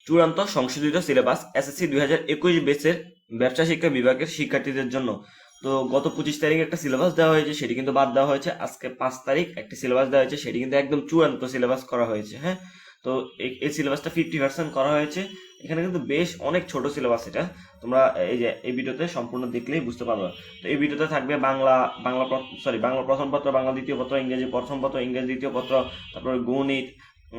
চূড়ান্ত সংশোধিত syllabus SSC 2021 বেসের ব্যবসা শিক্ষা বিভাগের শিক্ষার্থীদের জন্য। তো গত 25 তারিখে একটা সিলেবাস দেওয়া হয়েছে, সেটি কিন্তু বাদ দেওয়া হয়েছে। আজকে 5 তারিখ একটি সিলেবাস দেওয়া হয়েছে, সেটি কিন্তু একদম চূড়ান্ত সিলেবাস করা হয়েছে। হ্যাঁ, তো এই সিলেবাসটা 50% করা হয়েছে। এখানে কিন্তু বেশ অনেক ছোট সিলেবাস এটা। তোমরা এই যে এই ভিডিওতে সম্পূর্ণ দেখলেই বুঝতে পারবে। তো এই ভিডিওতে থাকবে বাংলা প্রথম পত্র, বাংলা দ্বিতীয় পত্র, ইংরেজি প্রথম পত্র, ইংরেজি দ্বিতীয় পত্র, তারপরে গণিত,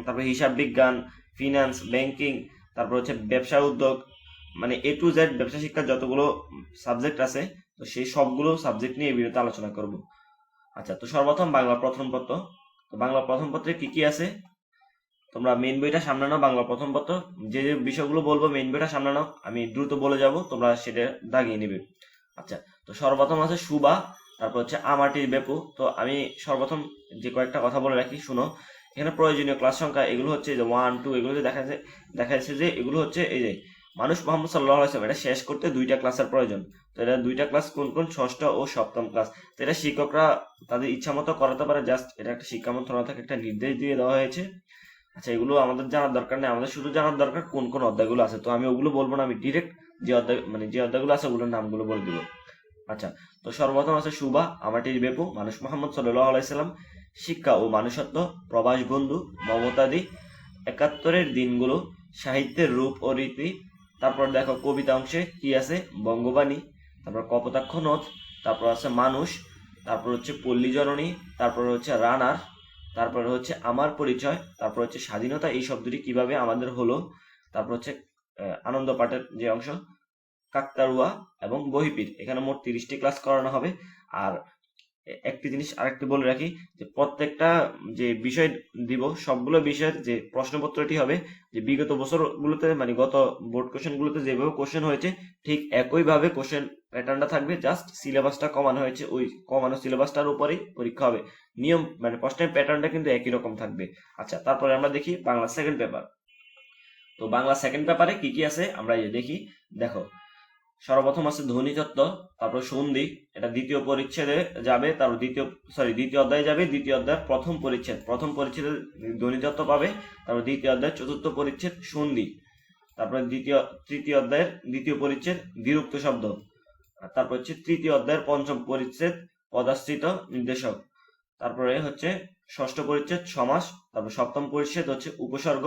তারপরে হিসাব বিজ্ঞান, ফিনান্স, ব্যাংকিং, তারপর হচ্ছে ব্যবসা উদ্যোগ, মানে A to Z ব্যবসা শিক্ষার যতগুলো সাবজেক্ট আছে, তো সেই সবগুলো সাবজেক্ট নিয়ে এই ভিডিওতে আলোচনা করব। আচ্ছা, তো সর্বপ্রথম বাংলা প্রথম পত্র। তো বাংলা প্রথম পত্রে কি কি আছে, তোমরা মেইন বইটা সামনে নাও। বাংলা প্রথম পত্র যে যে বিষয়গুলো বলবো মেইন বইটা সামনে নাও, আমি দ্রুত বলে যাব, তোমরা সেটা দাগিয়ে নেবে। আচ্ছা, তো সর্বপ্রথম আছে সুবা, তারপর হচ্ছে আমাটির বেপু। তো আমি সর্বপ্রথম যে কয়েকটা কথা বলে রাখি, শুনো। এখানে প্রয়োজনীয় ক্লাস সংখ্যা এগুলো হচ্ছে যে 1 2, এগুলো দেখা যাচ্ছে যে এগুলো হচ্ছে এই যে মানুষ মোহাম্মদ সাল্লাল্লাহু আলাইহি ওয়াসাল্লাম, এটা শেষ করতে 2টা ক্লাসের প্রয়োজন। তো এটা 2টা ক্লাস কোন কোন, ষষ্ঠ ও সপ্তম ক্লাস। তো এটা শিক্ষকরা তাদের ইচ্ছা মতো করাতে পারে, জাস্ট এটা একটা শিক্ষা মন্ত্রণালয় থেকে একটা নির্দেশ দিয়ে দেওয়া হয়েছে। আচ্ছা, এগুলো আমাদের জানার দরকার নেই, আমাদের শুধু জানার দরকার কোন কোন অধ্যায়গুলো আছে। তো আমি ওগুলো বলবো না, আমি ডিরেক্ট যে অধ্যায়গুলো আছে ওগুলোর নামগুলো বলে দিব। আচ্ছা, তো সর্বপ্রথম আছে সুবা, আমাটির বেপু, মানুষ মোহাম্মদ সাল্লাল্লাহু আলাইহি সাল্লাম, শিক্ষা ও মানুষত্ব, প্রবাস বন্ধু, মমতাদি, 71-এর দিনগুলো, সাহিত্যের রূপ ও রীতি। তারপর দেখো কবিতা অংশে কি আছে, বঙ্গবাণী, তারপর কপোতাক্ষ নদ, তারপর আছে মানুষ, তারপর হচ্ছে পল্লী জননী, তারপর হচ্ছে রানার, তারপর হচ্ছে আমার পরিচয়, তারপর হচ্ছে স্বাধীনতা এই শব্দটি কিভাবে আমাদের হলো, তারপর হচ্ছে আনন্দ পাঠের যে অংশ, কাকতাড়ুয়া এবং বহিপীর। এখানে মোট 30টি ক্লাস করানো হবে। আর একটি জিনিস আরেকটি বলে রাখি, যে প্রত্যেকটা যে বিষয় দিব, সবগুলো বিষয়ের যে প্রশ্নপত্রটি হবে, যে বিগত বছরগুলোতে মানে গত বোর্ড কোশ্চেন গুলোতে যেভাবে কোশ্চেন হয়েছে ঠিক একইভাবে কোশ্চেন প্যাটার্নটা থাকবে, জাস্ট সিলেবাসটা কমানো হয়েছে, ওই কমানো সিলেবাসটার উপরেই পরীক্ষা হবে। নিয়ম মানে প্রশ্নের প্যাটার্নটা কিন্তু একই রকম থাকবে। আচ্ছা, তারপরে আমরা দেখি বাংলা সেকেন্ড পেপার। তো বাংলা সেকেন্ড পেপারে কি কি আছে আমরা দেখি। দেখো, সর্বপ্রথম আছে ধ্বনিতত্ত্ব, তারপর সন্ধি, এটা দ্বিতীয় পরিচ্ছেদে যাবে, তারপর দ্বিতীয় অধ্যায়ে যাবে। দ্বিতীয় অধ্যায়ের প্রথম পরিচ্ছেদে ধ্বনিতত্ত্ব পাবে। তারপর দ্বিতীয় অধ্যায়ের চতুর্থ পরিচ্ছেদ সন্ধি। তারপরে তৃতীয় অধ্যায়ের দ্বিতীয় পরিচ্ছেদ বিরুক্ত শব্দ। আর তারপর হচ্ছে তৃতীয় অধ্যায়ের পঞ্চম পরিচ্ছেদ পদাশ্রিত নির্দেশক। তারপরে হচ্ছে ষষ্ঠ পরিচ্ছেদ সমাস। তারপর সপ্তম পরিচ্ছেদ হচ্ছে উপসর্গ।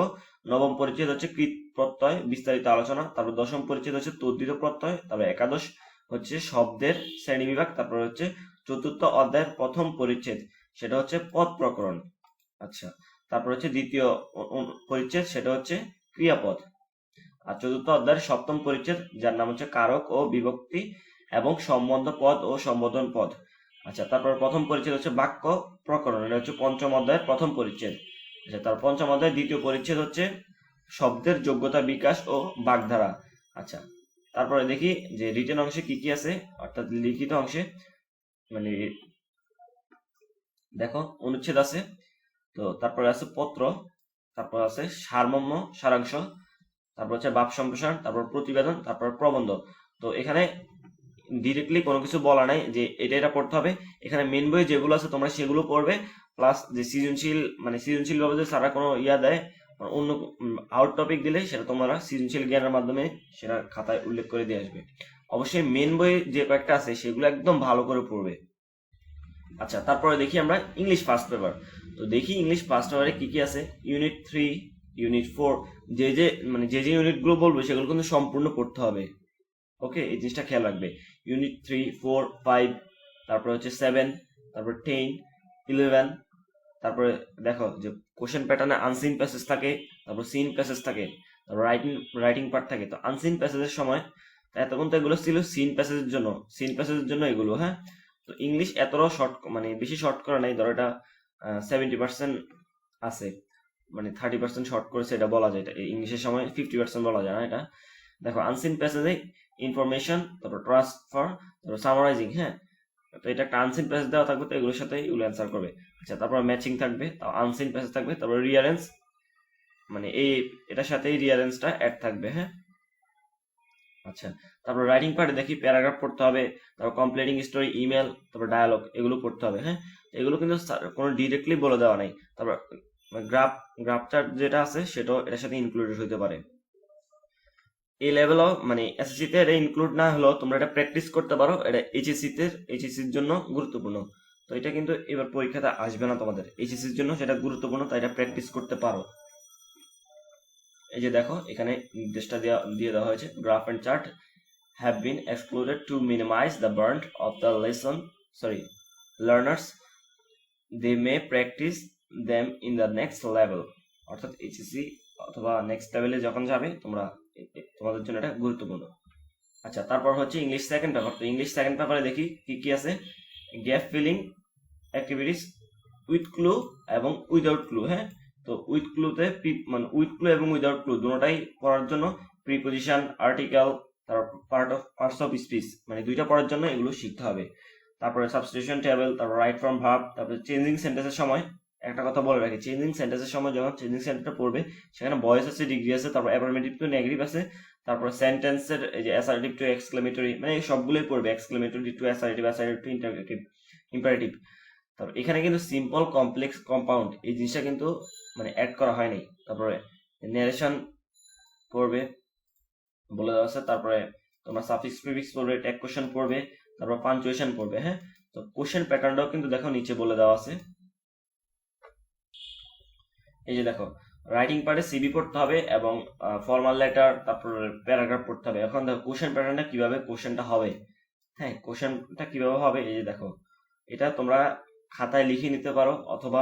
নবম পরিচ্ছেদ হচ্ছে কৃত প্রত্যয় বিস্তারিত আলোচনা। তারপর দশম পরিচ্ছেদ হচ্ছে তদ্ধিত প্রত্যয়। তারপর একাদশ হচ্ছে শব্দের শ্রেণী বিভাগ। তারপর হচ্ছে চতুর্থ অধ্যায়ের প্রথম পরিচ্ছেদ, সেটা হচ্ছে পদ প্রকরণ। আচ্ছা, তারপর হচ্ছে দ্বিতীয় পরিচ্ছেদ, সেটা হচ্ছে ক্রিয়াপদ। আর চতুর্থ অধ্যায়ের সপ্তম পরিচ্ছেদ, যার নাম হচ্ছে কারক ও বিভক্তি এবং সম্বন্ধ পদ ও সম্বোধন পদ। আচ্ছা, তারপর প্রথম পরিচ্ছেদ হচ্ছে বাক্য প্রকরণ, এটা হচ্ছে পঞ্চম অধ্যায়ের প্রথম পরিচ্ছেদ। আচ্ছা, তার পঞ্চম অধ্যায়ের দ্বিতীয় পরিচ্ছেদ হচ্ছে শব্দের যোগ্যতা বিকাশ ও বাগধারা। আচ্ছা, তারপরে দেখি যে রিটেন অংশে কি কি আছে, অর্থাৎ লিখিত অংশে। মানে দেখো, অনুচ্ছেদ আছে, তো তারপরে আছে পত্র, তারপর আছে সারমর্ম সারাংশ, তারপর হচ্ছে ভাব সম্প্রসারণ, তারপর প্রতিবেদন, তারপর প্রবন্ধ। তো এখানে ডিরেক্টলি কোনো কিছু বলা নাই যে এটা পড়তে হবে। এখানে মেন বই যেগুলো আছে তোমরা সেগুলো পড়বে, প্লাস যে সৃজনশীল ভাবে যে সারা কোনো দেয়, অন্য আউট টপিক দিলে সেটা তোমরা সৃজনশীল জ্ঞানের মাধ্যমে সেটা খাতায় উল্লেখ করে দিয়ে আসবে। অবশ্যই মেন বই যে কয়েকটা আছে সেগুলো একদম ভালো করে পড়বে। আচ্ছা, তারপরে দেখি আমরা ইংলিশ ফার্স্ট পেপার। তো দেখি ইংলিশ ফার্স্ট পেপারে কি কি আছে। ইউনিট 3, ইউনিট 4, যে ইউনিটগুলো বলবো সেগুলো কিন্তু সম্পূর্ণ পড়তে হবে। ওকে, এই জিনিসটা খেয়াল রাখবে। ইউনিট 3, 4, 5, তারপরে হচ্ছে 7, তারপর 10, 11। তারপরে দেখো যে কোশ্চেন প্যাটার্নে আনসিন প্যাসেজ থাকে, তারপর সিন প্যাসেজ থাকে, তারপর রাইটিং পার্ট থাকে। তো আনসিন প্যাসেজের সময় এতক্ষণ তো এগুলো ছিল সিন প্যাসেজের জন্য এগুলো। হ্যাঁ, তো ইংলিশ এতটাও শর্ট মানে বেশি শর্ট করা নাই, ধরো এটা 70% আছে, মানে 30% শর্ট করেছে এটা বলা যায়। এটা ইংলিশের সময় 50% বলা যায় না এটা। দেখো, আনসিন প্যাসেজে ইনফরমেশন, তারপর ট্রান্সফার, তারপর সামারাইজিং। হ্যাঁ, তো এটা একটা আনসিন প্যাসেজ দেওয়া থাকবে, তো এগুলোর সাথে এগুলো অ্যান্সার করবে। আচ্ছা, তারপর ম্যাচিং থাকবে, তাও আনসিন প্যাসেজ থাকবে, তারপর রিয়ারেন্স, মানে এটার সাথেই রিয়ারেন্সটা অ্যাড থাকবে। হ্যাঁ, আচ্ছা, তারপর রাইটিং পার্টে দেখি প্যারাগ্রাফ পড়তে হবে, তারপর কমপ্লিটিং স্টোরি, ইমেল, তারপর ডায়ালগ, এগুলো পড়তে হবে। হ্যাঁ, এগুলো কিন্তু কোনো ডিরেক্টলি বলে দেওয়া নাই। তারপর গ্রাফ চার্ট যেটা আছে সেটাও এটার সাথে ইনক্লুডেড হতে পারে। এই লেভেলও মানে এসএসসি তে এটা ইনক্লুড না হলেও তোমরা এটা প্র্যাকটিস করতে পারো, এটা এইচএসসির জন্য গুরুত্বপূর্ণ। তো এটা কিন্তু এবার পরীক্ষাতে আসবে না তোমাদের, এইচএসসির জন্য সেটা গুরুত্বপূর্ণ, তাই এটা প্র্যাকটিস করতে পারো। এই যে দেখো এখানে নির্দেশটা দিয়ে দেওয়া হয়েছে, graph and chart have been excluded to minimize the burden of the learners. They may practice them in the next level. অর্থাৎ এইচএসসি অথবা নেক্সট লেভেলে যখন যাবে তোমরা, তোমাদের জন্য এটা গুরুত্বপূর্ণ। আচ্ছা, তারপর হচ্ছে ইংলিশ সেকেন্ড পেপার। তো ইংলিশ সেকেন্ড পেপারে দেখি কি কি আছে। Gap filling activities with clue এবং উইদাউট ক্লু। হ্যাঁ, তো উইথ ক্লুতে মানে উইথ ক্লু এবং উইদাউট ক্লু দুটোটাই পড়ার জন্য প্রিপোজিশন, আর্টিকেল, তারপর পার্টস অফ স্পিচ, মানে দুইটা পড়ার জন্য এগুলো শিখতে হবে। তারপরে সাবস্টিটিউশন টেবিল, তারপর রাইট ফ্রম ভার্ব, তারপরে চেঞ্জিং সেন্টেন্সের সময় একটা কথা বলে রাখি, চেঞ্জিং সেন্টেন্সের সময় যখন চেঞ্জিং সেন্টেন্সটা পড়বে সেখানে ভয়েস আছে, ডিগ্রি আছে, তারপর অ্যাফার্মেটিভ টু নেগেটিভ আছে, তারপর সেন্টেন্সের এই যে অ্যাসার্টিভ টু এক্সক্লেমেটরি, মানে এই সবগুলোই পড়বে, exclamatory two assertive, assertive two imperative. তারপর এখানে কিন্তু সিম্পল, কমপ্লেক্স, কম্পাউন্ড এই জিনিসটা কিন্তু মানে অ্যাড করা হয়নি। তারপরে ন্যারেশন পড়বে বলে দেওয়া আছে, তারপরে তোমরা সাফিক্স প্রিফিক্স পড়বে, ট্যাগ কোশ্চেন পড়বে, তারপর পাঞ্চুয়েশন পড়বে। হ্যাঁ, তো কোশ্চেন প্যাটার্নটাও কিন্তু দেখো নিচে বলে দেওয়া আছে। এই যে দেখো রাইটিং পার্টে সিভি পড়তে হবে এবং ফর্মাল লেটার, তারপর প্যারাগ্রাফ পড়তে হবে। এখন দেখো কোশ্চেন প্যাটার্নটা কিভাবে কোশ্চেনটা হবে। হ্যাঁ, কোশ্চেনটা কিভাবে হবে, এই যে দেখো এটা তোমরা খাতায় লিখে নিতে পারো, অথবা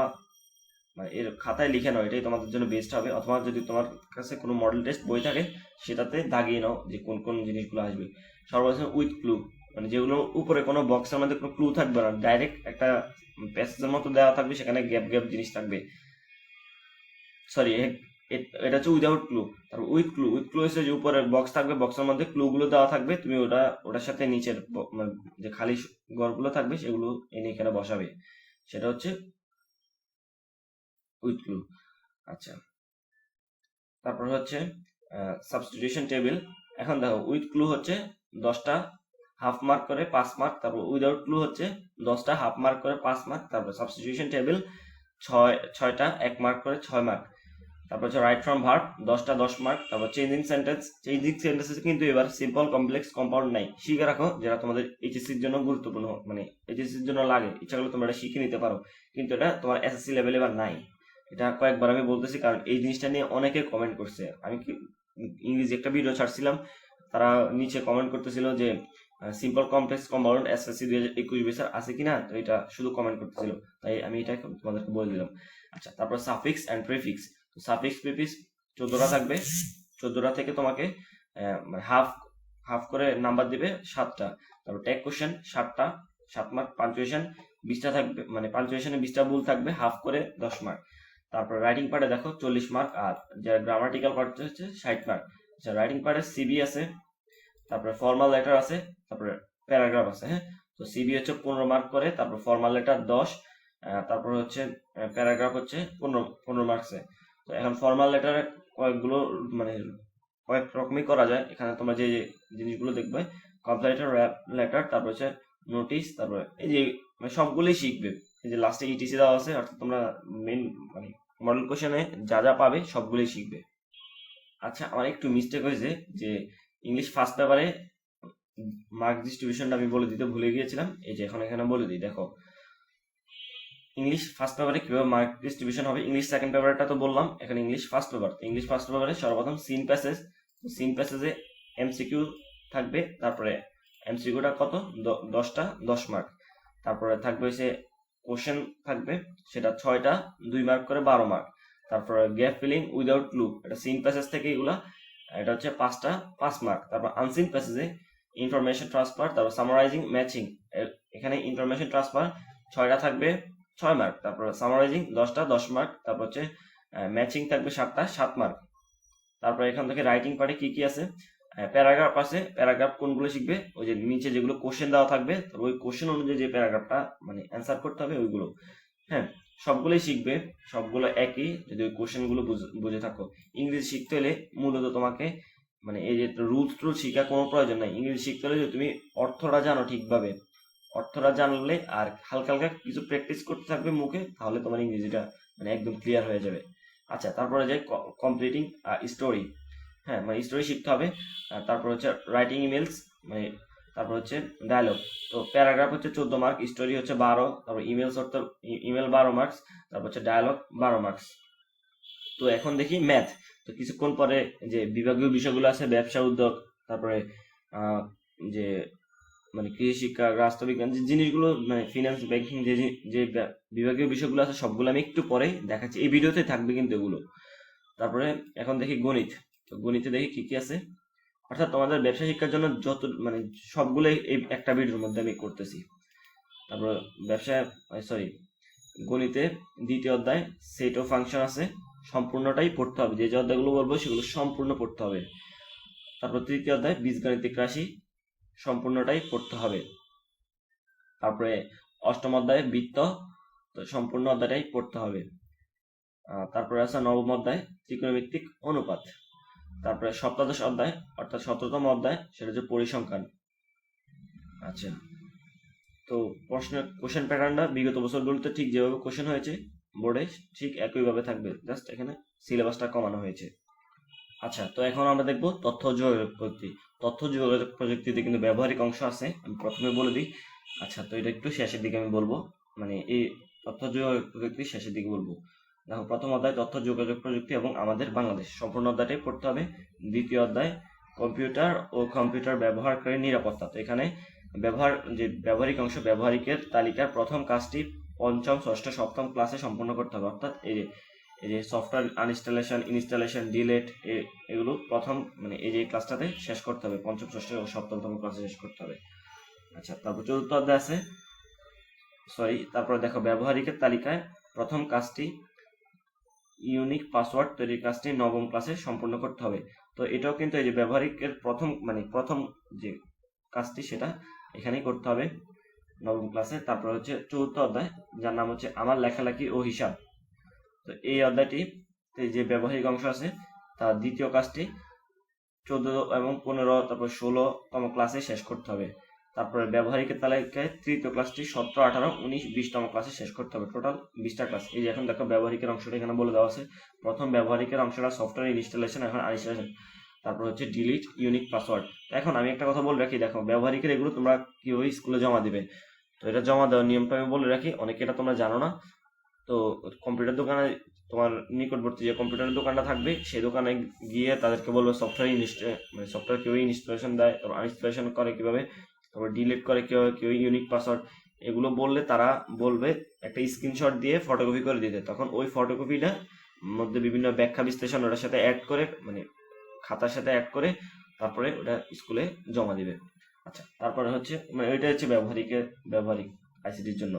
মানে এর খাতায় লিখে নাও, এটাই তোমাদের জন্য বেস্ট হবে। অথবা যদি তোমার কাছে কোনো মডেল টেস্ট বই থাকে সেটাতে দাগিয়ে নাও যে কোন কোন জিনিসগুলো আসবে। সর্বপ্রথম উইথ ক্লু, মানে যেগুলো উপরে কোনো বক্সের মধ্যে কোনো ক্লু থাকবে না, ডাইরেক্ট একটা প্যাসেজের মতো দেওয়া থাকবে, সেখানে গ্যাপ গ্যাপ জিনিস থাকবে। সরি, এটা হচ্ছে উইদাউট ক্লু। তারপর উইথ ক্লু, উইথ ক্লু হচ্ছে যে উপরে বক্স থাকবে, বক্সের মধ্যে ক্লু গুলো দেওয়া থাকবে, তুমি ওটার সাথে নিচের মানে যে খালি ঘরগুলো থাকবে সেগুলো এনে এখানে বসাবে, সেটা হচ্ছে উইথ ক্লু। আচ্ছা, তারপর হচ্ছে সাবস্টিটিউশন টেবিল। এখন দেখো উইথ ক্লু হচ্ছে 10টা হাফ মার্ক করে 5 মার্ক, তারপর উইদাউট ক্লু হচ্ছে 10টা হাফ মার্ক করে 5 মার্ক, তারপর সাবস্টিটিউশন টেবিল 6টা 1 মার্ক করে 6 মার্ক, তারপর হচ্ছে রাইট ফ্রম ভার্ব 10টা 10 মার্ক, তারপর চেঞ্জিং সেন্টেন্স কিন্তু এবার সিম্পল, কমপ্লেক্স, কম্পাউন্ড নাই, শিখে রাখো, যেটা তোমাদের এইচএসসির জন্য গুরুত্বপূর্ণ, মানে এইচএসসির জন্য লাগে, ইচ্ছা করলে তোমরা এটা শিখে নিতে পারো, কিন্তু এটা তোমার এসএসসি লেভেলে এবার নাই। এটা কয়েকবার আমি বলতেছি কারণ এই জিনিসটা নিয়ে অনেকে কমেন্ট করছে। আমি ইংরেজি একটা ভিডিও ছাড়ছিলাম, তারা নিচে কমেন্ট করতেছিল যে সিম্পল, কমপ্লেক্স, কম্পাউন্ড এসএসসি 2021 বেসার আছে কিনা, তো এটা শুধু কমেন্ট করতেছিল, তাই আমি এটা তোমাদেরকে বলে দিলাম। আচ্ছা, তারপর সাফিক্স এন্ড প্রিফিক্স। তো সাফিক্স প্রিফিক্স 14টা থাকবে, 14টা থেকে তোমাকে হাফ হাফ করে নাম্বার দিবে 7টা। তারপর ট্যাগ কোশ্চেন 7টা 7 মার্ক, পাঞ্চুয়েশন 20টা থাকবে, মানে পাঞ্চুয়েশনে 20টা ভুল থাকবে, হাফ করে 10 মার্ক। তারপর রাইটিং পার্টে দেখো 40 মার্ক, আর যারা গ্রামাটিক্যাল পার্ট হচ্ছে 60 মার্ক। আচ্ছা, রাইটিং পার্টে সিবি আছে, তারপরে ফর্মাল লেটার আছে, তারপরে প্যারাগ্রাফ আছে। হ্যাঁ, তো সিবি হচ্ছে 15 মার্ক করে, তারপর ফর্মাল লেটার 10, তারপর হচ্ছে প্যারাগ্রাফ হচ্ছে 15 মার্কসে। তো এখন ফর্মাল লেটারে কয়েকগুলো মানে কয়েক রকমই করা যায়। এখানে তোমরা যে জিনিসগুলো দেখবে, কমপ্লিট লেটার, তারপর হচ্ছে নোটিশ, তারপরে এই যে মানে সবগুলোই শিখবে। এই যে লাস্টে ইটিসি দেওয়া আছে, অর্থাৎ তোমরা মেন মানে মডেল কোশ্চেনে যা যা পাবে সবগুলোই শিখবে। আচ্ছা, আমার একটু মিস্টেক হয়েছে যে ইংলিশ ফার্স্ট পেপারে মার্ক ডিস্ট্রিবিউশনটা আমি বলে দিতে ভুলে গিয়েছিলাম। এই যে এখন এখানে বলে দিই, দেখো ইংলিশ ফার্স্ট পেপারে কিভাবে মার্ক ডিস্ট্রিবিউশন হবে। ইংলিশ সেকেন্ড পেপারটা তো বললাম, এখন English first paper. English first পেপারে সর্বপ্রথম সিন প্যাসেজে এমসিকিউ থাকবে, তারপরে এমসিকিউটা কত 10টা 10 মার্ক, তারপরে থাকবে হচ্ছে কোশ্চেন থাকবে, সেটা 6টা 2 মার্ক করে 12 মার্ক, তারপরে গ্যাপ ফিলিং উইদাউট ক্লু, এটা সিন প্যাসেজ থেকে এগুলা, এটা হচ্ছে 5টা 5 মার্ক। তারপর আনসিন প্যাসেজে ইনফরমেশন ট্রান্সফার, তারপর সামারাইজিং ম্যাচিং, এখানে ইনফরমেশন ট্রান্সফার 6টা থাকবে 6 মার্ক, তারপর সামারাইজিং 10টা 10 মার্ক, তারপর হচ্ছে ম্যাচিং থাকবে 7টা 7 মার্ক। তারপর এখান থেকে রাইটিং পার্টে কি কি আছে, প্যারাগ্রাফ আছে, প্যারাগ্রাফ কোনগুলো শিখবে, ওই যে নিচে যেগুলো কোশ্চেন দেওয়া থাকবে, ওই কোশ্চেন অনুযায়ী যে প্যারাগ্রাফটা মানে অ্যান্সার করতে হবে ওইগুলো। হ্যাঁ, সবগুলোই শিখবে, সবগুলো একই যদি ওই কোশ্চেন গুলো বুঝে থাকো। ইংরেজি শিখতে হলে মূলত তোমাকে মানে এই যে রুলস টুলস শিখা কোনো প্রয়োজন নাই। ইংরেজি শিখতে হলে যদি তুমি অর্থটা জানো ঠিকভাবে, অর্থটা জানলে আর হালকা হালকা কিছু প্র্যাকটিস করতে থাকবে মুখে, তাহলে তোমার ইংরেজিটা মানে একদম ক্লিয়ার হয়ে যাবে। আচ্ছা, তারপরে যে কমপ্লিটিং স্টোরি। হ্যাঁ মানে স্টোরি শিখতে হবে। আর তারপর হচ্ছে রাইটিং ইমেলস, মানে তারপর হচ্ছে ডায়লগ। তো প্যারাগ্রাফ হচ্ছে 14 মার্ক, স্টোরি হচ্ছে 12, তারপর ইমেলস অর্থ ইমেল 12 মার্কস, তারপর হচ্ছে ডায়লগ 12 মার্কস। তো এখন দেখি ম্যাথ। তো কিছুক্ষণ পরে যে বিভাগীয় বিষয়গুলো আছে, ব্যবসা উদ্যোগ, তারপরে যে মানে কৃষি শিক্ষা, রাষ্ট্রবিজ্ঞান, যে জিনিসগুলো মানে ফিনান্স ব্যাংকিং, যে যে বিভাগীয় বিষয়গুলো আছে সবগুলো আমি একটু পরে দেখাচ্ছি, এই ভিডিওতে থাকবে কিন্তু এগুলো। তারপরে এখন দেখি গণিত। তো গণিতে দেখি কি কি আছে, অর্থাৎ তোমাদের ব্যবসা শিক্ষার জন্য যত মানে সবগুলোই এই একটা ভিডিওর মধ্যে আমি করতেছি। তারপর ব্যবসা সরি গণিতে দ্বিতীয় অধ্যায় সেট ও ফাংশন আছে, সম্পূর্ণটাই পড়তে হবে, যে অধ্যায়গুলো বলবো সেগুলো সম্পূর্ণ পড়তে হবে। তারপর তৃতীয় অধ্যায় বীজগাণিতিক রাশি, সম্পূর্ণটাই পড়তে হবে। তারপরে অষ্টম অধ্যায় বৃত্ত, তো সম্পূর্ণ অধ্যায়টাই পড়তে হবে। তারপরে আছে নবম অধ্যায় ত্রিকোণমিতিক অনুপাত। তারপরে সপ্তাদশ অধ্যায় অর্থাৎ 17তম অধ্যায়, সেটা হচ্ছে পরিসংখ্যান। আচ্ছা, তো কোশ্চেন প্যাটার্নটা বিগত বছরগুলোতে ঠিক যেভাবে কোশ্চেন হয়েছে বোর্ডে ঠিক একইভাবে থাকবে, জাস্ট এখানে সিলেবাসটা কমানো হয়েছে। আচ্ছা, তো এখন আমরা দেখব তথ্য ও যোগাযোগ প্রযুক্তি। তথ্য যোগাযোগ প্রযুক্তিতে কিন্তু ব্যবহারিক অংশ আছে, আমি প্রথমে বলে দিই। আচ্ছা, তো এটা একটু শেষের দিকে আমি বলবো, মানে এই তথ্য যোগাযোগ প্রযুক্তি শেষের দিকে বলবো। দেখো, প্রথম অধ্যায় তথ্য যোগাযোগ প্রযুক্তি এবং আমাদের বাংলাদেশ, সম্পূর্ণ অধ্যায়টাই পড়তে হবে। দ্বিতীয় অধ্যায় কম্পিউটার ও কম্পিউটার ব্যবহারকারী নিরাপত্তা। তো এখানে যে ব্যবহারিক অংশ, ব্যবহারিকের তালিকার প্রথম কাজটি পঞ্চম, ষষ্ঠ, সপ্তম ক্লাসে সম্পন্ন করতে হবে, অর্থাৎ এই যে সফটওয়্যার আনইনস্টলেশন, ইনস্টলেশন, ডিলেট, এগুলো প্রথম মানে এই যে ক্লাসটাতে শেষ করতে হবে, পঞ্চম, ষষ্ঠ ও সপ্তমতম ক্লাসে শেষ করতে হবে। আচ্ছা, তারপর চতুর্থ অধ্যায় আছে তারপরে দেখো, ব্যবহারিকের তালিকায় প্রথম কাজটি ইউনিক পাসওয়ার্ড তৈরির কাজটি নবম ক্লাসে সম্পূর্ণ করতে হবে। তো এটাও কিন্তু এই যে ব্যবহারিকের প্রথম যে কাজটি সেটা এখানেই করতে হবে নবম ক্লাসে। তারপর হচ্ছে চতুর্থ অধ্যায়, যার নাম হচ্ছে আমার লেখালেখি ও হিসাব। তো এই অধ্যায়টি যে ব্যবহারিক অংশ আছে তার দ্বিতীয় কাজটি 14 এবং 15, তারপর 16তম ক্লাসে শেষ করতে হবে। তারপরে ব্যবহারিকের তালিকায় তৃতীয় ক্লাসটি 17, 18, 19, 20তম ক্লাসে শেষ করতে হবে, টোটাল 20টা ক্লাস। এই যে এখন দেখো ব্যবহারিকের অংশটা এখানে বলে দেওয়া আছে। প্রথম ব্যবহারিকের অংশটা সফটওয়্যার ইনস্টলেশন, এখন আনইনস্টলেশন, তারপর হচ্ছে ডিলিট, ইউনিক পাসওয়ার্ড। এখন আমি একটা কথা বলে রাখি, দেখো ব্যবহারিকের এগুলো তোমরা কিভাবে স্কুলে জমা দিবে, তো এটা জমা দেওয়ার নিয়মটা আমি বলে রাখি, অনেকে এটা তোমরা জানো না। তো কম্পিউটার দোকানে তোমার নিকটবর্তী যে কম্পিউটারের দোকানটা থাকবে সেই দোকানে গিয়ে তাদেরকে বলবে সফটওয়্যার কেউ ইনস্টলেশন দেয়, তারপর আনইনস্টলেশন করে কিভাবে, তারপর ডিলিট করে কিভাবে, কেউ ইউনিক পাসওয়ার্ড, এগুলো বললে তারা বলবে একটা স্ক্রিনশট দিয়ে ফটোকপি করে দিতে। তখন ওই ফটোকপিটা মধ্যে বিভিন্ন ব্যাখ্যা বিশ্লেষণ ওটার সাথে অ্যাড করে, মানে খাতার সাথে অ্যাড করে তারপরে ওটা স্কুলে জমা দিবে। আচ্ছা, তারপরে হচ্ছে মানে ওইটা হচ্ছে ব্যবহারিক আইসিটির জন্য।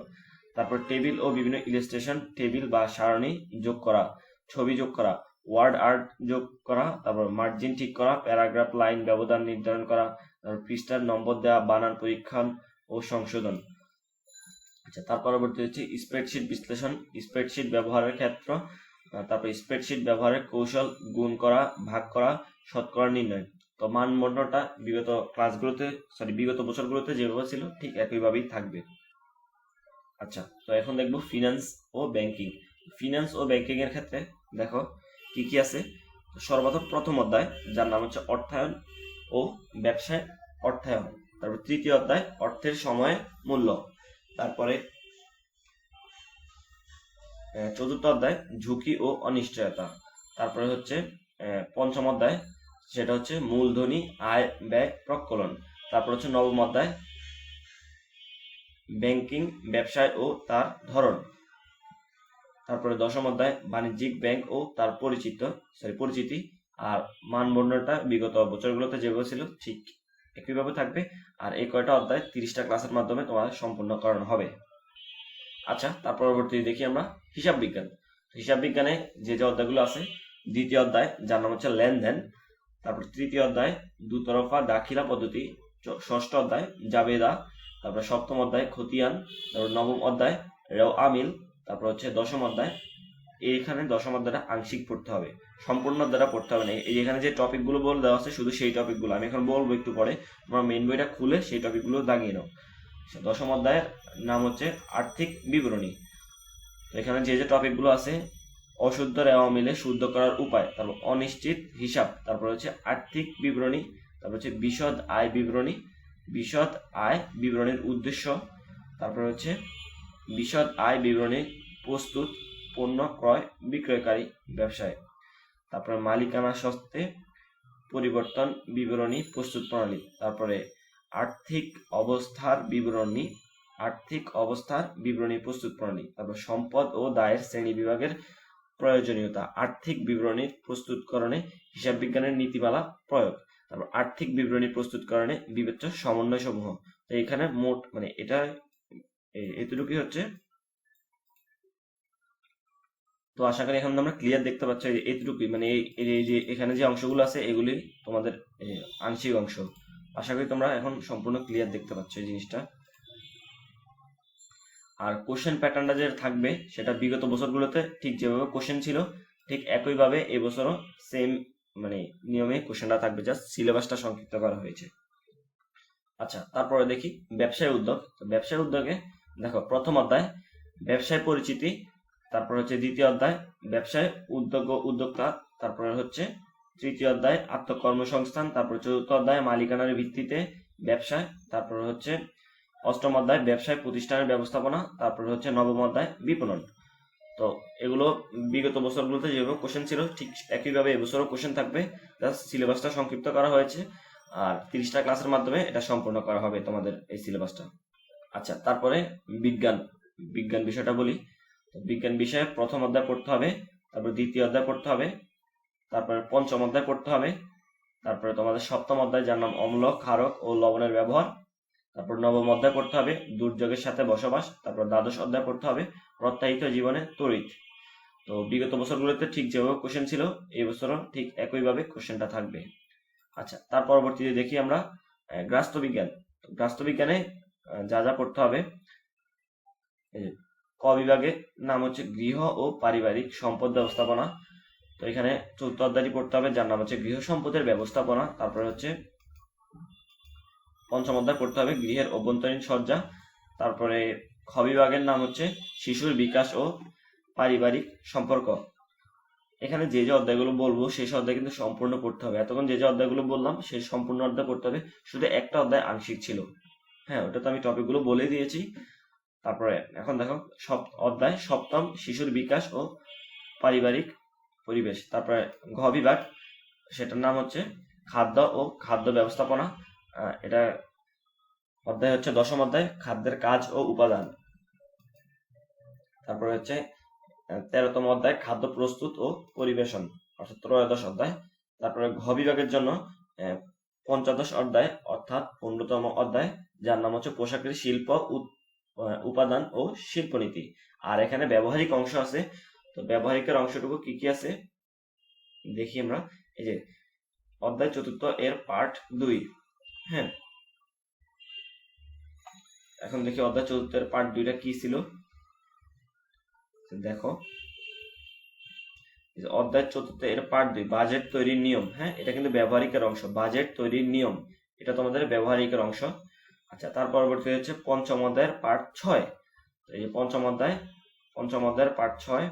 তারপর টেবিল ও বিভিন্ন ইলাস্ট্রেশন, টেবিল বা সারণী যোগ করা, ছবি যোগ করা, ওয়ার্ড আর্ট যোগ করা, তারপর মার্জিন ঠিক করা, প্যারাগ্রাফ লাইন ব্যবধান নির্ধারণ করা, তারপর পৃষ্ঠার নম্বর দেওয়া, বানান পরীক্ষণ ও সংশোধন। আচ্ছা, তার পরবর্তী হচ্ছে স্প্রেডশিট বিশ্লেষণ, স্প্রেডশিট ব্যবহারের ক্ষেত্র, তারপর স্প্রেডশিট ব্যবহারের কৌশল, গুণ করা, ভাগ করা, শতকরা নির্ণয়। তো মানদণ্ডটা বিগত বছরগুলোতে যেভাবে ছিল ঠিক একইভাবেই থাকবে। আচ্ছা, তো এখন দেখবো ফিনান্স ও ব্যাংকিং। ফিনান্স ও ব্যাংকিং এর ক্ষেত্রে দেখো কি কি আছে। সর্বপ্রথম প্রথম অধ্যায়, যার নাম হচ্ছে অর্থায়ন ও ব্যবসায় অর্থায়ন। তারপর তৃতীয় অধ্যায় অর্থের সময় মূল্য। তারপরে চতুর্থ অধ্যায় ঝুঁকি ও অনিশ্চয়তা। তারপরে হচ্ছে পঞ্চম অধ্যায়, সেটা হচ্ছে মূলধনী, আয়, ব্যয়, প্রকলন। তারপর হচ্ছে নবম অধ্যায় ব্যাংকিং, ব্যবসায় ও তার ধরন। তারপরে দশম অধ্যায় বাণিজ্যিক ব্যাংক ও তার পরিচিতি। আর মানবর্ণটা বিগত বছরগুলোতে যেভাবে ছিল ঠিক একইভাবে থাকবে। আর এই কয়টা অধ্যায় 30টা ক্লাসের মাধ্যমে তোমাদের সম্পূর্ণ করানো হবে। আচ্ছা, তার পরবর্তী দেখি আমরা হিসাব বিজ্ঞান। হিসাব বিজ্ঞানে যে অধ্যায়গুলো আছে, দ্বিতীয় অধ্যায় যার নাম হচ্ছে লেনদেন, তারপর তৃতীয় অধ্যায় দুতরফা দাখিলা পদ্ধতি, ষষ্ঠ অধ্যায় জাবেদা, তারপর সপ্তম অধ্যায় খতিয়ান, তারপর নবম অধ্যায় রেও আমিল, তারপর হচ্ছে দশম অধ্যায়। এইখানে দশম অধ্যায়টা আংশিক পড়তে হবে, সম্পূর্ণ অধ্যায়টা পড়তে হবে না। এই এখানে যে টপিকগুলো বলে দেওয়া আছে শুধু সেই টপিকগুলো আমি এখন বলবো একটু পরে, তোমরা মেইন বইটা খুলে সেই টপিকগুলো দাগিয়ে নাও। দশম অধ্যায়ের নাম হচ্ছে আর্থিক বিবরণী। তো এখানে যে টপিকগুলো আছে, অশুদ্ধ রেওয়া মিলে শুদ্ধ করার উপায়, তারপর অনিশ্চিত হিসাব, তারপর হচ্ছে আর্থিক বিবরণী, তারপর হচ্ছে বিশদ আয় বিবরণী, বিশদ আয় বিবরণীর উদ্দেশ্য, তারপর হচ্ছে বিশদ আয় বিবরণী প্রস্তুত পণ্য ক্রয় বিক্রয়কারী ব্যবসায়, তারপরে মালিকানা সত্ত্বে পরিবর্তন বিবরণী প্রস্তুত প্রণালী, তারপরে আর্থিক অবস্থার বিবরণী, আর্থিক অবস্থার বিবরণী প্রস্তুত প্রণালী, তারপর সম্পদ ও দায়ের শ্রেণী বিভাগের প্রয়োজনীয়তা, আর্থিক বিবরণী প্রস্তুতকরণে হিসাব বিজ্ঞানের নীতিমালা প্রয়োগ, তারপর আর্থিক বিবরণী প্রস্তুতকরণে বিবেচ্য সমন্বয় সমূহ। তো এখানে মোট মানে এটা এতটুকুই হচ্ছে। তো আশা করি এখন আমরা ক্লিয়ার দেখতে পাচ্ছ, এতটুকুই মানে এই যে এখানে যে অংশগুলো আছে এগুলি তোমাদের আংশিক অংশ। আশা করি তোমরা এখন সম্পূর্ণ ক্লিয়ার দেখতে পাচ্ছ এই জিনিসটা। আর কোশ্চেন প্যাটার্নটা যে থাকবে সেটা বিগত বছরগুলোতে ঠিক যেভাবে কোশ্চেন ছিল ঠিক একইভাবে এই বছরও সেম মানে নিয়মে কোশ্চেনটা থাকবে, জাস্ট সিলেবাসটা সংক্ষিপ্ত করা হয়েছে। আচ্ছা, তারপরে দেখি ব্যবসায় উদ্যোগ। ব্যবসায় উদ্যোগে দেখো প্রথম অধ্যায় ব্যবসায় পরিচিতি, তারপর হচ্ছে দ্বিতীয় অধ্যায় ব্যবসায় উদ্যোগ ও উদ্যোক্তা, তারপরে হচ্ছে তৃতীয় অধ্যায় আত্মকর্মসংস্থান, তারপর চতুর্থ অধ্যায় মালিকানার ভিত্তিতে ব্যবসায়, তারপর হচ্ছে অষ্টম অধ্যায় ব্যবসায় প্রতিষ্ঠানের ব্যবস্থাপনা, তারপর হচ্ছে নবম অধ্যায় বিপণন। তো এগুলো বিগত বছরগুলোতে যেভাবে কোশ্চেন ছিল ঠিক একইভাবে এবছরও কোশ্চেন থাকবে, জাস্ট সিলেবাসটা সংক্ষিপ্ত করা হয়েছে আর 30টা ক্লাসের মাধ্যমে এটা সম্পূর্ণ করা হবে তোমাদের এই সিলেবাসটা। আচ্ছা, তারপরে বিজ্ঞান বিজ্ঞান বিষয়টা বলি। বিজ্ঞান বিষয়ে প্রথম অধ্যায় পড়তে হবে, তারপর দ্বিতীয় অধ্যায় পড়তে হবে, তারপরে পঞ্চম অধ্যায় পড়তে হবে, তারপরে তোমাদের সপ্তম অধ্যায় যার নাম অম্ল ক্ষারক ও লবণের ব্যবহার, তারপর নবম অধ্যায় পড়তে হবে দুর্যোগের সাথে বসবাস, তারপর দ্বাদশ অধ্যায় পড়তে হবে প্রত্যাহিত জীবনে তড়িৎ। তো বিগত বছরগুলোতে ঠিক যেভাবে কোশ্চেন ছিল এই বছরও ঠিক একইভাবে কোশ্চেনটা থাকবে। আচ্ছা, তার পরবর্তীতে দেখি আমরা গ্রাস্ত বিজ্ঞান। গ্রাস্ত বিজ্ঞানে যা যা পড়তে হবে, ক বিভাগের নাম হচ্ছে গৃহ ও পারিবারিক সম্পদ ব্যবস্থাপনা। তো এখানে চতুর্থ অধ্যায়টি পড়তে হবে যার নাম হচ্ছে গৃহ সম্পদের ব্যবস্থাপনা, তারপরে হচ্ছে পঞ্চম অধ্যায় পড়তে হবে গৃহের অভ্যন্তরীণ সজ্জা, তারপরে খ বিভাগের নাম হচ্ছে শিশুর বিকাশ ও পারিবারিক সম্পর্ক। এখানে যে যে অধ্যায়গুলো বলবো সেই অধ্যায় কিন্তু সম্পূর্ণ পড়তে হবে। এতক্ষণ যে যে অধ্যায়গুলো বললাম সেই সম্পূর্ণ অধ্যায় পড়তে হবে, শুধু একটা অধ্যায় আংশিক ছিল। হ্যাঁ, ওটা তো আমি টপিকগুলো বলে দিয়েছি। তারপরে এখন দেখো অধ্যায় সপ্তম শিশুর বিকাশ ও পারিবারিক পরিবেশ, তারপরে ঘ বিভাগ সেটার নাম হচ্ছে খাদ্য ও খাদ্য ব্যবস্থাপনা। এটা অধ্যায় হচ্ছে দশম অধ্যায় খাদ্যের কাজ ও উপাদান। তারপরে হচ্ছে 13তম অধ্যায় খাদ্য প্রস্তুত ও পরিবেশন অর্থাৎ ত্রয়োদশ অধ্যায়। তারপরে ঘ বিভাগের জন্য পঞ্চদশ অধ্যায় অর্থাৎ 15তম অধ্যায় যার নাম হচ্ছে পোশাকের শিল্প উপাদান ও শিল্পনীতি। আর এখানে ব্যবহারিক অংশ আছে। তো ব্যবহারিকের অংশটুকু কি কি আছে দেখি আমরা। এই যে অধ্যায় চতুর্থ এর পার্ট 2। হ্যাঁ, এখন দেখি অধ্যায় চতুর্থের পার্ট 2টা কি ছিল। দেখো অধ্যায় চতুর্থ এর পার্ট 2 বাজেট তৈরির নিয়ম। হ্যাঁ, এটা কিন্তু ব্যবহারিকের অংশ, বাজেট তৈরির নিয়ম এটা তোমাদের ব্যবহারিকের অংশ। আচ্ছা, তার পরবর্তী হচ্ছে পঞ্চম অধ্যায়ের পার্ট 6। এই যে পঞ্চম অধ্যায়ের পার্ট 6,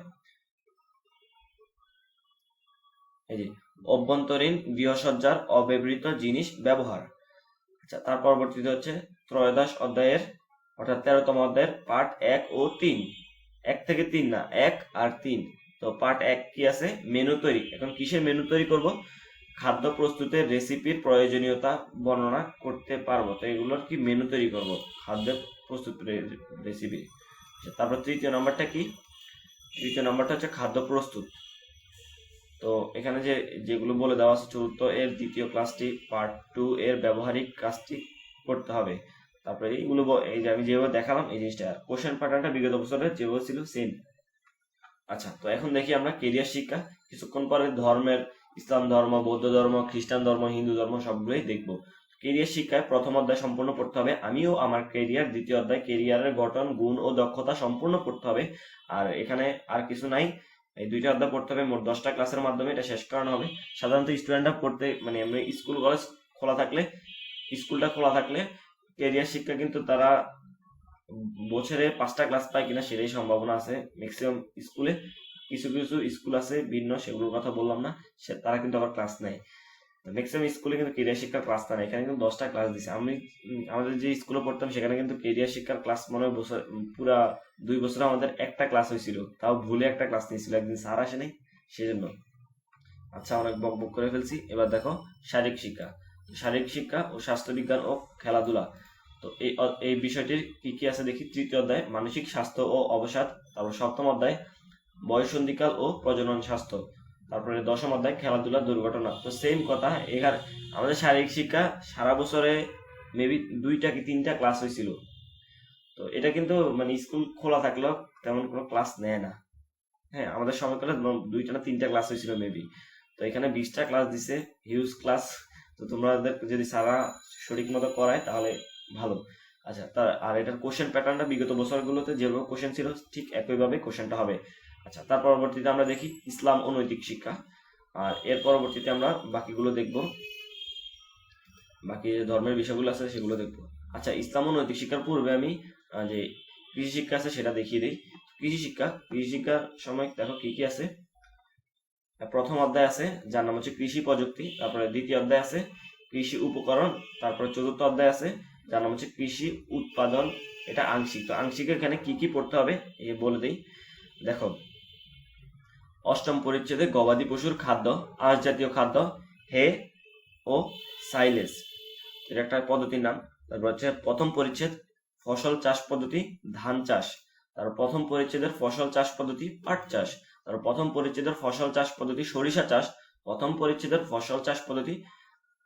এই যে অভ্যন্তরীণ গৃহসজ্জার অব্যবহৃত জিনিস ব্যবহার। আচ্ছা, তার পরবর্তীতে হচ্ছে ত্রয়োদশ অধ্যায়ের অর্থাৎ 13তম অধ্যায়ের পার্ট 1 ও 3। 1 থেকে 3 না, 1 আর 3। তো পার্ট 1 কি আছে, মেনু তৈরি। এখন কিসের মেনু তৈরি করব, খাদ্য প্রস্তুতের রেসিপির প্রয়োজনীয়তা বর্ণনা করতে পারবো। তো এগুলোর কি মেনু তৈরি করব, খাদ্য প্রস্তুত রেসিপি। তারপর তৃতীয় নাম্বারটা কি, তৃতীয় নাম্বারটা হচ্ছে খাদ্য প্রস্তুত। তো এখানে যেগুলো বলে দেওয়া আছে চতুর্থ এর দ্বিতীয় ক্লাসটি পার্ট 2 এর ব্যবহারিক কাজটি করতে হবে। তারপরে এইগুলো এই যে আমি যেভাবে দেখালাম এই জিনিসটা, কোশ্চেন প্যাটার্নটা বিগত বছরের যেভাবে ছিল সেম। আচ্ছা, তো এখন দেখি আমরা কেরিয়ার শিক্ষা। কিছুক্ষণ পরে ধর্মের ইসলাম ধর্ম, বৌদ্ধ ধর্ম, খ্রিস্টান ধর্ম, হিন্দু ধর্ম সবগুলোই দেখবো। কেরিয়ার শিক্ষায় প্রথম অধ্যায় সম্পূর্ণ পড়তে হবে আমিও আমার কেরিয়ার, দ্বিতীয় অধ্যায় কেরিয়ারের গঠন গুণ ও দক্ষতা সম্পূর্ণ পড়তে হবে। আর এখানে আর কিছু নাই, এই 2টা অধ্যায় পড়তে হবে। মোট 10টা ক্লাসের মাধ্যমে এটা শেষ করানো হবে। সাধারণত স্টুডেন্টরা পড়তে মানে এমনি স্কুল কলেজ খোলা থাকলে, স্কুলটা খোলা থাকলে কেরিয়ার শিক্ষা কিন্তু তারা বছরে 5টা ক্লাস পায় কিনা সেটাই সম্ভাবনা আছে ম্যাক্সিমাম স্কুলে। কিছু কিছু স্কুল আছে ভিন্ন, সেগুলোর কথা বললাম না, তারা কিন্তু আবার ক্লাস নেয়। ম্যাক্সিমাম স্কুলে কিন্তু কেরিয়ার শিক্ষার ক্লাস না, এখানে কিন্তু 10টা ক্লাস দিছে। আমি আমাদের যে স্কুলে পড়তাম সেখানে কিন্তু কেরিয়ার শিক্ষার ক্লাস মনে হয় বছর পুরা 2 বছর আমাদের একটা ক্লাস হয়েছিল, তাও ভুলে একটা ক্লাস নিয়েছিল, একদিন স্যার আসে নাই সেজন্য। আচ্ছা, অনেক বক বক করে ফেলছি, এবার দেখো শারীরিক শিক্ষা। শারীরিক শিক্ষা ও স্বাস্থ্য বিজ্ঞান ও খেলাধুলা, তো এই বিষয়টির কি কি আছে দেখি। তৃতীয় অধ্যায় মানসিক স্বাস্থ্য ও অবসাদ, তারপর সপ্তম অধ্যায় বয়ঃসন্ধিকাল ও প্রজনন স্বাস্থ্য, তারপরে দশম অধ্যায় খেলাধুলা দুর্ঘটনা। তো সেম কথা এখানে, আমাদের শারীরিক শিক্ষা সারা বছরে মেবি 2টা কি 3টা ক্লাস হয়েছিল। তো এটা কিন্তু মানে স্কুল খোলা থাকলেও তেমন কোনো ক্লাস নেয় না। হ্যাঁ, আমাদের সময়কালে 2টা না 3টা ক্লাস হয়েছিল মেবি। তো এখানে 20টা ক্লাস দিছে, হিউজ ক্লাস। তো তোমাদের যদি সারা সঠিক মতো করায় তাহলে ভালো। আচ্ছা, আর এটার কোশ্চেন প্যাটার্নটা বিগত বছরগুলোতে যেভাবে কোশ্চেন ছিল ঠিক একইভাবে কোশ্চেনটা হবে। আচ্ছা, তার পরবর্তীতে আমরা দেখি ইসলাম ও নৈতিক শিক্ষা, আর এর পরবর্তীতে আমরা বাকিগুলো দেখব, বাকি যে ধর্মের বিষয়গুলো আছে সেগুলো দেখব। আচ্ছা, ইসলাম ও নৈতিক শিক্ষার পূর্বে আমি যে কৃষি শিক্ষা আছে সেটা দেখিয়ে দিই। কৃষি শিক্ষার সময় দেখো কি কি আছে। প্রথম অধ্যায় আছে যার নাম হচ্ছে কৃষি প্রযুক্তি, তারপরে দ্বিতীয় অধ্যায় আছে কৃষি উপকরণ, তারপরে চতুর্থ অধ্যায় আছে যার নাম হচ্ছে কৃষি উৎপাদন, এটা আংশিক। তো আংশিকের এখানে কি কি পড়তে হবে এই বলে দেই। দেখো, অষ্টম পরিচ্ছেদে গবাদি পশুর খাদ্য, আঁশ জাতীয় খাদ্য, হে ও সাইলেজ, এটা একটা পদ্ধতির নাম। তারপর হচ্ছে প্রথম পরিচ্ছেদ ফসল চাষ পদ্ধতি, ধান চাষ। তারপর প্রথম পরিচ্ছেদের ফসল চাষ পদ্ধতি, পাট চাষ। তারপর প্রথম পরিচ্ছেদের ফসল চাষ পদ্ধতি, সরিষা চাষ। প্রথম পরিচ্ছেদের ফসল চাষ পদ্ধতি,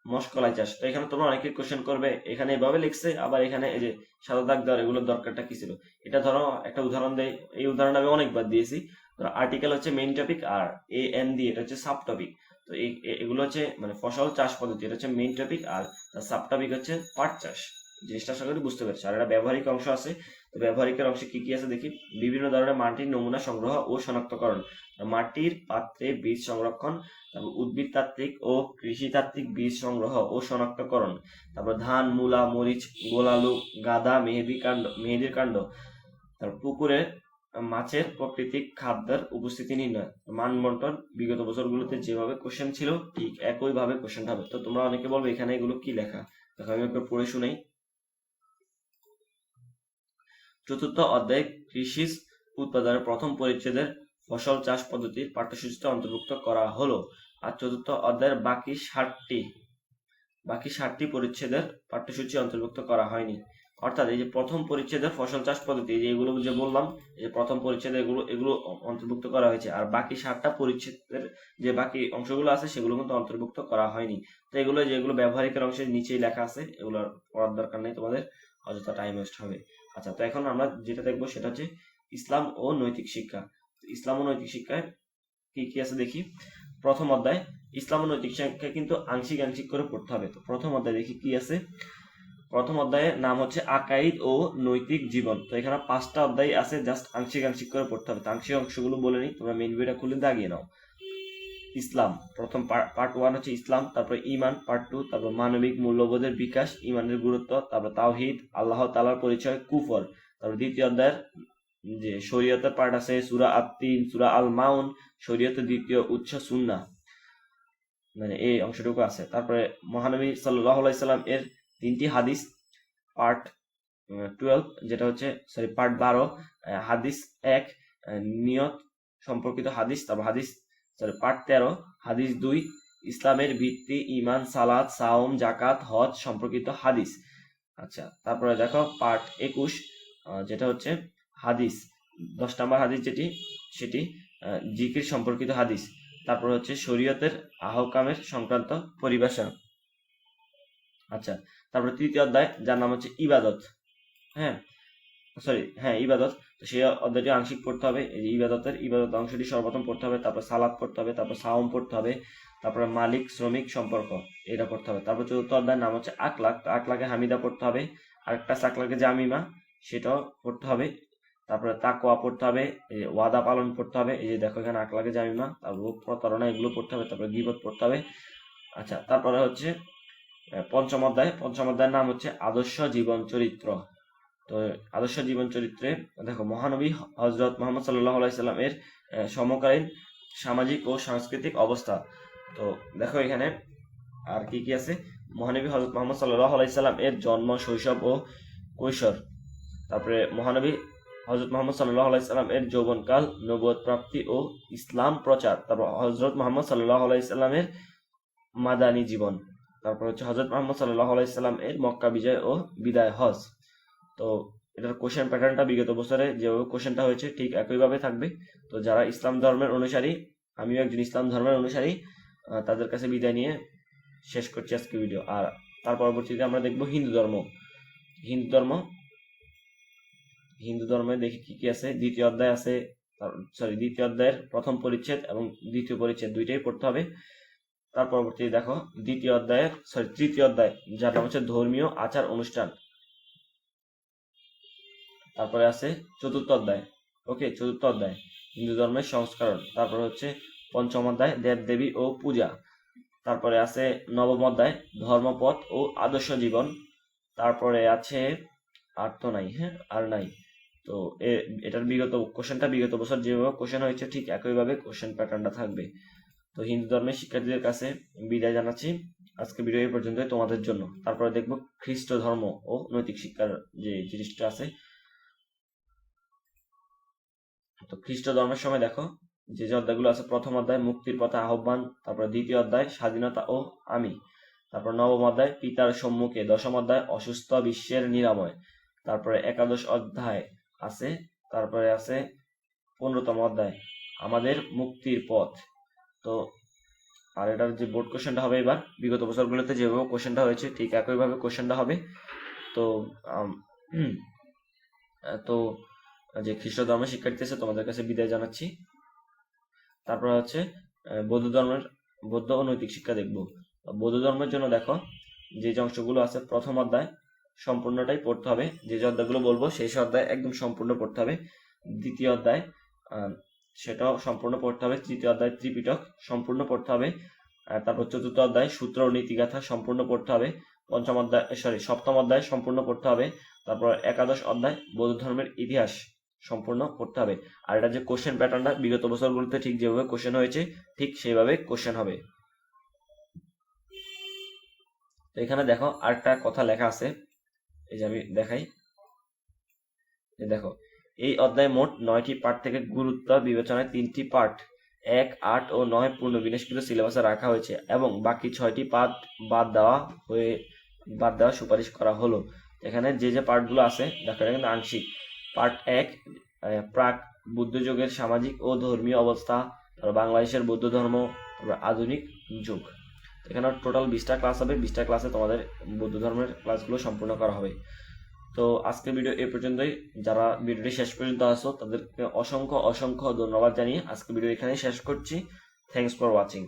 মশকলাই চাষ। তো এখানে তোমরা অনেকে কোশ্চেন করবে, এখানে এভাবে লিখছে, আবার এখানে এই যে সাদা দাগ দেওয়ার এগুলোর দরকারটা কি ছিল। এটা ধরো একটা উদাহরণ দেয়, এই উদাহরণ আমি অনেকবার দিয়েছি। ধরো আর্টিকেল হচ্ছে মেইন টপিক, আর এন দিয়ে এটা হচ্ছে সাব টপিক। তো এগুলো হচ্ছে মানে ফসল চাষ পদ্ধতি, এটা হচ্ছে মেইন টপিক, আর সাব টপিক হচ্ছে পাট চাষ। জিনিসটা আশা করি বুঝতে পারছি। আর এটা ব্যবহারিক অংশ আছে। তো ব্যবহারিকের অংশে কি কি আছে দেখি। বিভিন্ন ধরনের মাটির নমুনা সংগ্রহ ও শনাক্তকরণ, মাটির পাত্রে বীজ সংরক্ষণ, তারপর উদ্ভিদতাত্ত্বিক ও কৃষিতাত্ত্বিক বীজ সংগ্রহ ও শনাক্তকরণ, তারপর ধান, মূলা, মরিচ, গোলালু, গাদা, মেহেদির কাণ্ড, তারপর পুকুরে মাছের প্রাকৃতিক খাদ্যের উপস্থিতি নির্ণয়, মান বন্টন। বিগত বছরগুলোতে যেভাবে কোশ্চেন ছিল ঠিক একইভাবে কোশ্চেন হবে। তো তোমরা অনেকে বলবে এখানে এগুলো কি লেখা, দেখো আমি একবার পড়ে শুনাই। চতুর্থ অধ্যায় কৃষি উৎপাদনের প্রথম পরিচ্ছেদের ফসল চাষ পদ্ধতির পাঠ্যসূচিতে অন্তর্ভুক্ত করা হলো। আর চতুর্থ অধ্যায়ের বাকি ষাটটি পরিচ্ছেদের পাঠ্যসূচি অন্তর্ভুক্ত করা হয়নি। অর্থাৎ এই যে প্রথম পরিচ্ছেদের ফসল চাষ পদ্ধতি, যে এগুলো যে বললাম, এই যে প্রথম পরিচ্ছেদে এগুলো অন্তর্ভুক্ত করা হয়েছে, আর বাকি 7টা পরিচ্ছেদের যে বাকি অংশগুলো আছে সেগুলো কিন্তু অন্তর্ভুক্ত করা হয়নি। তো এগুলো যেগুলো ব্যবহারিকের অংশের নিচেই লেখা আছে, এগুলো পড়ার দরকার নেই তোমাদের, অযথা টাইম ওয়েস্ট হবে। আচ্ছা, তো এখন আমরা যেটা দেখবো সেটা হচ্ছে ইসলাম ও নৈতিক শিক্ষা। ইসলাম ও নৈতিক শিক্ষায় কি কি আছে দেখি। প্রথম অধ্যায় ইসলাম ও নৈতিক শিক্ষা কিন্তু আংশিক আংশিক করে পড়তে হবে। তো প্রথম অধ্যায় দেখি কি আছে। প্রথম অধ্যায়ের নাম হচ্ছে আকাইদ ও নৈতিক জীবন। তো এখানে 5টা অধ্যায় আছে, জাস্ট আংশিক আংশিক করে পড়তে হবে। তো আংশিক অংশগুলো বলে নিই, তোমরা মেন বইটা খুলে দাগিয়ে নাও। ইসলাম, প্রথম পার্ট 1 হচ্ছে ইসলাম, তারপর ঈমান পার্ট 2, তারপর মানবিক মূল্যবোধের বিকাশ, ঈমানের গুরুত্ব, তারপর তাওহীদ, আল্লাহ তাআলার পরিচয়, কুফর। তারপর দ্বিতীয় অধ্যায়ের যে শরীয়তের পার্ট আছে সূরা আত-তিন, সূরা আল মাউন, শরীয়তের দ্বিতীয় উৎস সুন্নাহ, মানে এই অংশটুকু আছে। তারপরে মহানবী সাল্লাল্লাহু আলাইহি সাল্লাম এর 3টি হাদিস, পার্ট 12, যেটা হচ্ছে পার্ট 12, হাদিস 1, নিয়ত সম্পর্কিত হাদিস। তারপর পার্ট 13, হাদিস 2, ইসলামের ভিত্তি, ঈমান, সালাত, সাওম, যাকাত, হজ সম্পর্কিত হাদিস। আচ্ছা, তারপরে দেখো পার্ট 21, যেটা হচ্ছে হাদিস 10 নম্বর হাদিস, সেটি জিকির সম্পর্কিত হাদিস। তারপর হচ্ছে শরীয়তের আহকামের সংক্রান্ত পরিভাষা। আচ্ছা, তারপর তৃতীয় অধ্যায় যার নাম হচ্ছে ইবাদত। ইবাদত। তো সেই অধ্যায়টি আংশিক পড়তে হবে। এই যে ইবাদত অংশটি সর্বপ্রথম পড়তে হবে, তারপর সালাত পড়তে হবে, তারপর সাওম পড়তে হবে, তারপরে মালিক শ্রমিক সম্পর্ক এটা পড়তে হবে। তারপর চতুর্থ অধ্যায়ের নাম হচ্ছে আকলাক। আকলাকে হামিদা পড়তে হবে, আরেকটা আকলাকে জামিমা সেটাও পড়তে হবে। তারপরে তাকওয়া পড়তে হবে, এই যে ওয়াদা পালন পড়তে হবে, এই যে দেখো এখানে আকলাকে জামিমা, তারপর প্রতারণা এগুলো পড়তে হবে, তারপরে গীবত পড়তে হবে। আচ্ছা, তারপরে হচ্ছে পঞ্চম অধ্যায়ের নাম হচ্ছে আদর্শ জীবন চরিত্র। তো আদর্শ জীবন চরিত্রে দেখো মহানবী হজরত মোহাম্মদ সাল্লাল্লাহু আলাইহি সাল্লাম এর সমকালীন সামাজিক ও সাংস্কৃতিক অবস্থা। তো দেখো এখানে আর কি কি আছে, মহানবী হজরত মোহাম্মদ সাল্লাল্লাহু আলাইহি সাল্লাম এর জন্ম, শৈশব ও কৈশোর। তারপরে মহানবী হজরত মোহাম্মদ সাল্লাল্লাহু আলাইহি সাল্লাম এর যৌবনকাল, নবুয়ত প্রাপ্তি ও ইসলাম প্রচার। তারপর হজরত মোহাম্মদ সাল্লাল্লাহু আলাইহি সাল্লামের মাদানী জীবন। তারপর হচ্ছে হজরত মোহাম্মদ সাল্লাল্লাহু আলাইহি সাল্লাম এর মক্কা বিজয় ও বিদায় হজ। তো এটার কোশ্চেন প্যাটার্নটা বিগত বছরে যেভাবে কোশ্চেনটা হয়েছে ঠিক একইভাবে থাকবে। তো যারা ইসলাম ধর্মের অনুসারী, আমিও একজন ইসলাম ধর্মের অনুসারী, তাদের কাছে বিদায় নিয়ে শেষ করছি আজকে ভিডিও। আর তার পরবর্তীতে আমরা দেখব হিন্দু ধর্ম। হিন্দু ধর্মে দেখি কি কি আছে। দ্বিতীয় অধ্যায় আছে, দ্বিতীয় অধ্যায়ের প্রথম পরিচ্ছেদ এবং দ্বিতীয় পরিচ্ছেদ দুইটাই পড়তে হবে। তার পরবর্তীতে দেখো তৃতীয় অধ্যায়, যার নাম হচ্ছে ধর্মীয় আচার অনুষ্ঠান। তারপরে আছে চতুর্থ অধ্যায় হিন্দু ধর্মের সংস্করণ। তারপরে হচ্ছে পঞ্চম অধ্যায় দেব দেবী ও পূজা। তারপরে আছে নবম অধ্যায় ধর্মপথ ও আদর্শ জীবন। তারপরে আছে আর নাই। তো এটার বিগত বছর যেভাবে কোশ্চেন হয়েছে ঠিক একইভাবে কোশ্চেন প্যাটার্নটা থাকবে। তো হিন্দু ধর্মের শিক্ষার্থীদের কাছে বিদায় জানাচ্ছি। আজকে ভিডিও এই পর্যন্তই তোমাদের জন্য। তারপরে দেখবো খ্রিস্ট ধর্ম ও নৈতিক শিক্ষার যে জিনিসটা আছে। তো খ্রিস্ট ধর্মের সময় দেখো যে অধ্যায়গুলো আছে, প্রথম অধ্যায় মুক্তির পথে আহ্বান। তারপরে দ্বিতীয় অধ্যায় স্বাধীনতা ও আমি। তারপর নবম অধ্যায় পিতার সম্মুখে। দশম অধ্যায় অসুস্থ বিশ্বের নিরাময়। তারপরে একাদশ অধ্যায় আছে, তারপরে আছে 15তম অধ্যায় আমাদের মুক্তির পথ। তো আর এটার যে বোর্ড কোশ্চেনটা হবে এবার বিগত বছরগুলোতে যেভাবে কোশ্চেনটা হয়েছে ঠিক একইভাবে কোশ্চেনটা হবে। তো তো যে খ্রিস্ট ধর্মের শিক্ষার্থী আছে তোমাদের কাছে বিদায় জানাচ্ছি। তারপর হচ্ছে বৌদ্ধ ও নৈতিক শিক্ষা দেখব। বৌদ্ধ ধর্মের জন্য দেখো যে অংশগুলো আছে, প্রথম অধ্যায় সম্পূর্ণটাই পড়তে হবে। যে অধ্যায়গুলো বলবো সেই অধ্যায় একদম সম্পূর্ণ পড়তে হবে। দ্বিতীয় অধ্যায় সেটাও সম্পূর্ণ পড়তে হবে। তৃতীয় অধ্যায় ত্রিপিটক সম্পূর্ণ পড়তে হবে। তারপর চতুর্থ অধ্যায় সূত্র ও নীতিগাথা সম্পূর্ণ পড়তে হবে। সপ্তম অধ্যায় সম্পূর্ণ পড়তে হবে। তারপর একাদশ অধ্যায় বৌদ্ধ ধর্মের ইতিহাস সম্পূর্ণ পড়তে হবে। আর এটা যে কোশ্চেন প্যাটার্নটা বিগত বছরগুলোতে ঠিক যেভাবে কোশ্চেন হয়েছে ঠিক সেইভাবে কোশ্চেন হবে। তো এখানে দেখো আরেকটা কথা লেখা আছে, এই যে আমি দেখাই। দেখো এই অধ্যায় মোট 9টি পার্ট থেকে গুরুত্ব বিবেচনায় 3টি পার্ট 1, 8 ও 9 পুনর্বিন্যাসকৃত সিলেবাসে রাখা হয়েছে এবং বাকি 6টি পার্ট বাদ দেওয়া সুপারিশ করা হলো। এখানে যে পার্টগুলো আছে দেখো, এটা কিন্তু আংশিক। পার্ট 1 প্রাক বুদ্ধ যুগের সামাজিক ও ধর্মীয় অবস্থা, তারপর বাংলাদেশের বৌদ্ধ ধর্ম, তারপর আধুনিক যুগ। এখানে টোটাল 20টা ক্লাস হবে। 20টা ক্লাসে তোমাদের বৌদ্ধ ধর্মের ক্লাসগুলো সম্পূর্ণ করা হবে। তো আজকের ভিডিও এই পর্যন্তই। যারা ভিডিওটি শেষ পর্যন্ত আসো তাদেরকে অসংখ্য ধন্যবাদ জানিয়ে আজকে ভিডিও এখানেই শেষ করছি। Thanks for watching.